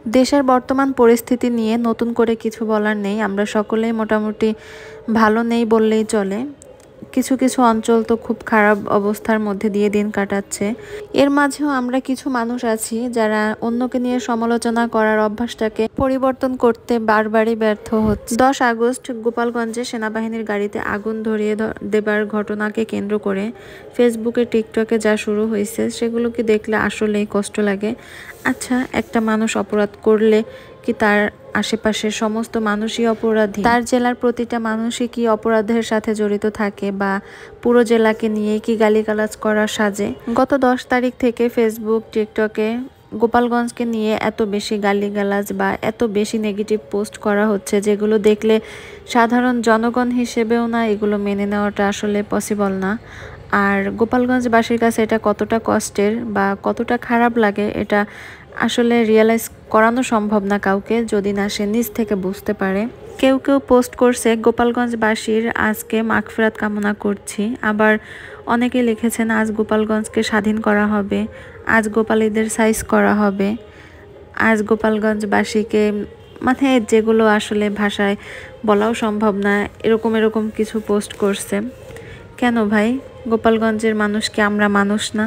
দেশের বর্তমান পরিস্থিতি নিয়ে নতুন করে কিছু বলার নেই। আমরা সকলেই মোটামুটি ভালো নেই বললেই চলে। কিছু কিছু অঞ্চল তো খুব খারাপ অবস্থার মধ্যে দিয়ে দিন কাটাচ্ছে। এর মাঝেও আমরা কিছু মানুষ আছি যারা অন্যকে নিয়ে সমালোচনা করার অভ্যাসটাকে পরিবর্তন করতে বারবারই ব্যর্থ হচ্ছে। 10 আগস্ট গোপালগঞ্জে সেনাবাহিনীর গাড়িতে আগুন ধরিয়ে দেবার ঘটনাকে কেন্দ্র করে ফেসবুকে, টিকটকে যা শুরু হয়েছে সেগুলোকে দেখলে আসলেই কষ্ট লাগে। আচ্ছা, একটা মানুষ অপরাধ করলে কি তার আশেপাশের সমস্ত মানুষই অপরাধী? তার জেলার প্রতিটা মানুষই কি অপরাধের সাথে জড়িত থাকে, বা পুরো জেলাকে নিয়ে কি গালিগালাজ করা সাজে? গত 10 তারিখ থেকে ফেসবুক, টিকটকে গোপালগঞ্জকে নিয়ে এত বেশি গালিগালাজ বা এত বেশি নেগেটিভ পোস্ট করা হচ্ছে, যেগুলো দেখলে সাধারণ জনগণ হিসেবেও না এগুলো মেনে নেওয়াটা আসলে পসিবল না। আর গোপালগঞ্জবাসীর কাছে এটা কতটা কষ্টের বা কতটা খারাপ লাগে, এটা আসলে রিয়েলাইজ করানো সম্ভব না কাউকে, যদি না সে নিজ থেকে বুঝতে পারে। কেউ কেউ পোস্ট করছে গোপালগঞ্জবাসীর আজকে মাগফিরাত কামনা করছি, আবার অনেকে লিখেছেন আজ গোপালগঞ্জকে স্বাধীন করা হবে, আজ গোপালীদের সাইজ করা হবে, আজ গোপালগঞ্জবাসীকে, মানে যেগুলো আসলে ভাষায় বলাও সম্ভব না, এরকম এরকম কিছু পোস্ট করছে। কেন ভাই? গোপালগঞ্জের মানুষ কি আমরা মানুষ না?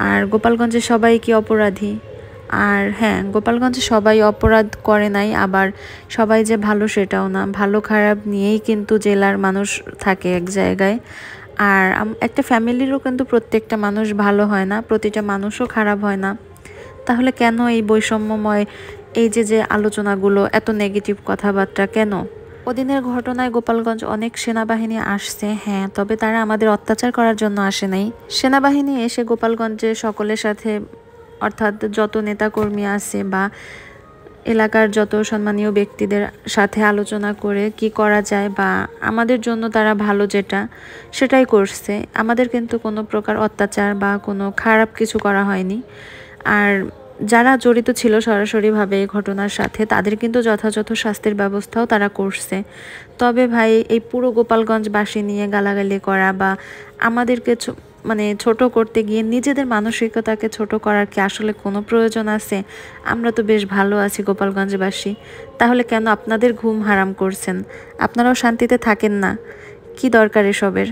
আর গোপালগঞ্জে সবাই কি অপরাধী? আর হ্যাঁ, গোপালগঞ্জে সবাই অপরাধ করে নাই, আবার সবাই যে ভালো সেটাও না। ভালো খারাপ নিয়েই কিন্তু জেলার মানুষ থাকে এক জায়গায়। আর একটা ফ্যামিলিরও কিন্তু প্রত্যেকটা মানুষ ভালো হয় না, প্রতিটা মানুষও খারাপ হয় না। তাহলে কেন এই বৈষম্যময় এই যে আলোচনাগুলো, এত নেগেটিভ কথাবার্তা কেন? ওদিনের ঘটনায় গোপালগঞ্জ অনেক সেনাবাহিনী আসছে, হ্যাঁ, তবে তারা আমাদের অত্যাচার করার জন্য আসে নাই। সেনাবাহিনী এসে গোপালগঞ্জে সকলের সাথে, অর্থাৎ যত নেতাকর্মী আছে বা এলাকার যত সম্মানীয় ব্যক্তিদের সাথে আলোচনা করে কি করা যায় বা আমাদের জন্য তারা ভালো যেটা সেটাই করছে। আমাদের কিন্তু কোনো প্রকার অত্যাচার বা কোনো খারাপ কিছু করা হয়নি। আর যারা জড়িত ছিল সরাসরিভাবে এই ঘটনার সাথে, তাদের কিন্তু যথাযথ শাস্তির ব্যবস্থাও তারা করছে। তবে ভাই, এই পুরো গোপালগঞ্জবাসী নিয়ে গালাগালি করা বা আমাদেরকে মানে ছোট করতে গিয়ে নিজেদের মানসিকতাকে ছোট করার কি আসলে কোনো প্রয়োজন আছে? আমরা তো বেশ ভালো আছি গোপালগঞ্জবাসী। তাহলে কেন আপনাদের ঘুম হারাম করছেন? আপনারাও শান্তিতে থাকেন না? কি দরকার এসবের?